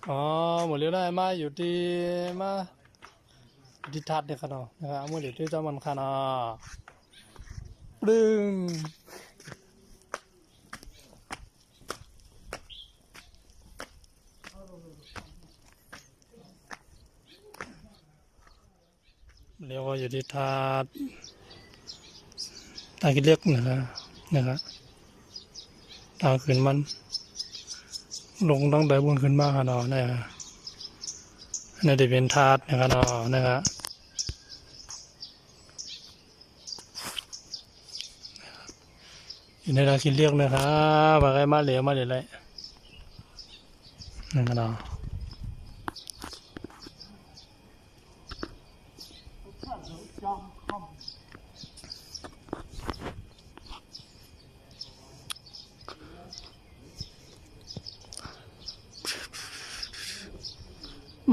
อ๋อหมดเร็วได้มาอยู่ที่มาที่ทัดเนี่ยครับเนาะนะครับหมดเร็วที่เจ้ามันค่ะเนาะปึ้งเรียกว่าอยู่ที่ทัดตาคิดเล็กนะครับทางขึ้นมันลงตั้งแต่บนขึ้นมาค่ะเนาะนะครับนี่จะเป็นทัดนะครับเนาะนะครับอยู่ในทางคิดเล็กนะครับมาใกล้มาเหลียวมาเหลียวเลยนะครับเนาะ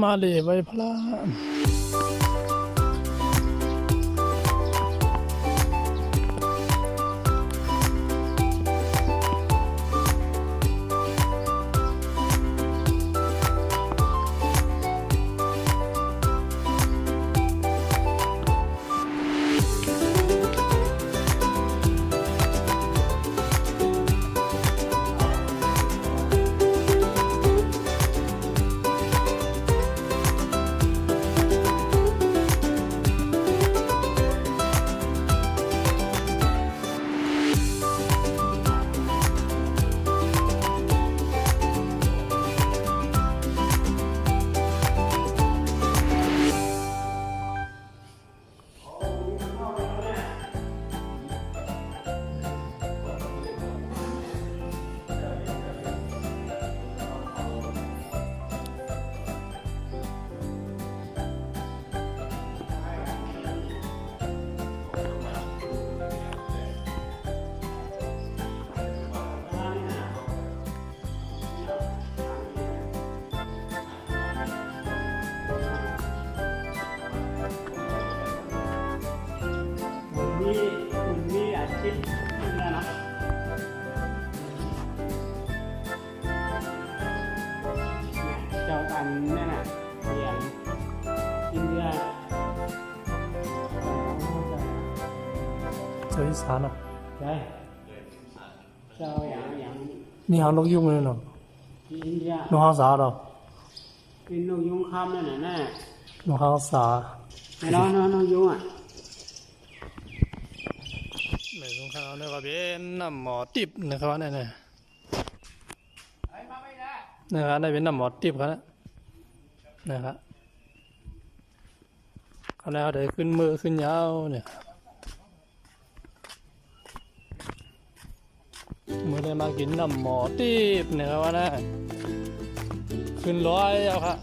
มาเลยไว้พลามีอาชีพนี่นะเจ้ากันนี่นะเรียนอินเดียเจออีสานอ่ะใช่เจ้าอย่าง นี่หางนกยุงเลยเนาะ ที่อินเดีย นกหางสาเนาะ เป็นนกยุงคำนั่นน่ะ นกหางสา ไม่น้องนกยุงอ่ะในสงครามเนี่ยก็เป็นน้ำหมอติบนะครับเนี่ยนะครับได้เป็นน้ำหมอติบครับนะครับเขาแล้วเดี๋ยวขึ้นมือขึ้นยาวเนี่ยมือได้มากินน้ำหมอติบนะครับว่านะขึ้นร้อยเอาครับ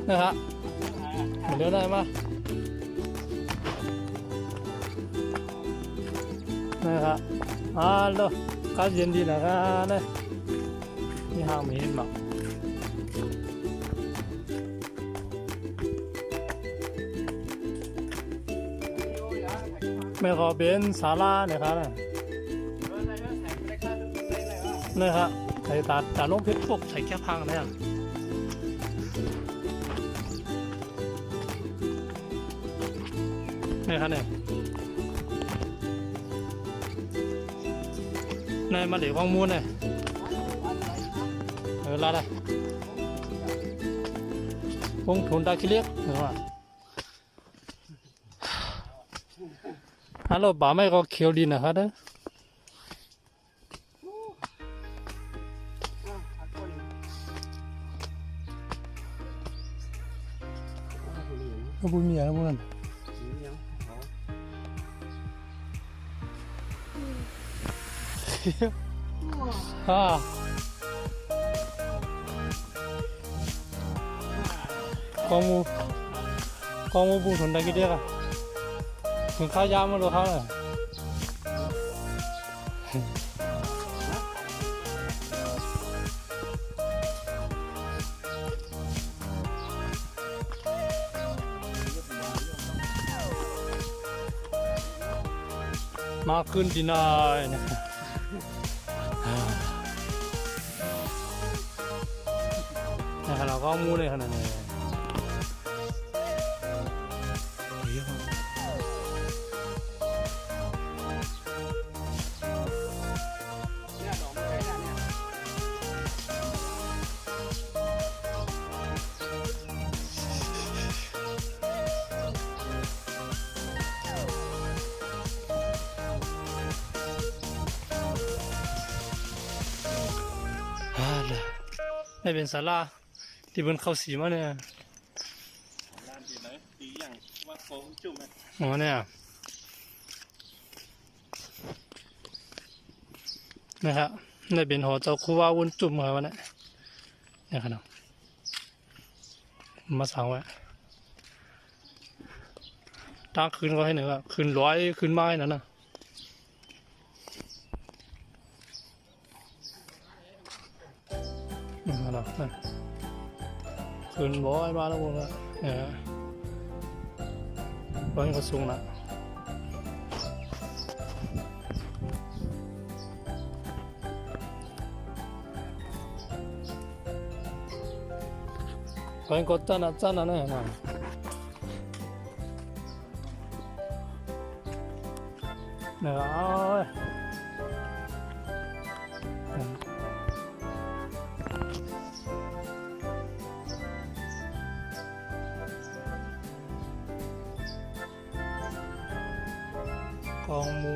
นะครับเดี๋ยวได้มานะครับฮัลโหลข้าวเย็นดีนะครับเนี่ยนี่ห้างมีหมักไม่ขอเป็นศาลาเนี่ยครับนะครับใส่ตาลงเพชรปกใส่แค่พังเนี่ยนี่ครับเนี่ยในมาเหลียวของมูลเนี่ยลาได้วงทุนตาคิเล็กเหรอวะฮัลโหลบ่าไม่ก็เขียวดีนะครับเด้อก็บุญมีอะไรบ้างฮ่ากองมูบุญทุนตาคิเล็กอะถึงข้าวยามาดูเขาเลยมากขึ้นดีหน่อยนะครับ นะครับเราก็มูเลยขนาดนี้เยอะมาก เนี่ยดอกไม้เนี่ย เลยได้เป็นศาลาที่บนเขาสีมาเนี่ย ร้านที่ไหนตีอย่างว่าโกงจุ่มไหม อ๋อเนี่ยนะครับได้เป็นหอเจ้าคูว่าวุ้นจุ่มครับวันนี้เนี่ยครับมาสั่งไว้ตั้งคืนก็ให้หนึ่งอะคืนร้อยคืนไม้นั่นนะนี่ครับนะคืนร้อยมาแล้วพวกนั้นเนี่ยร้อยก็สูงนะร้อยก็ตั้งนะตั้งนะเนี่ยนะเนี่ยเอาเว้ยกองมู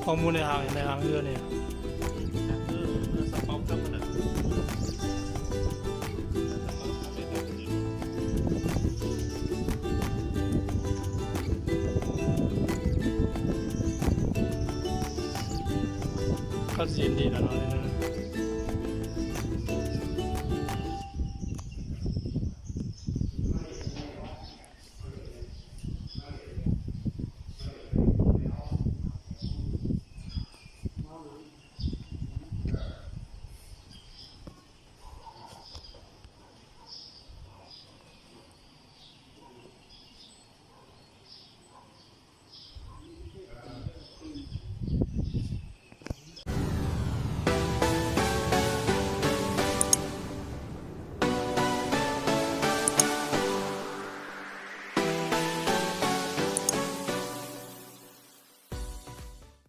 กองมูในหางเรือเนี่ย สป๊อปก็มันอ่ะ ก็ยินดีแล้วเนาะ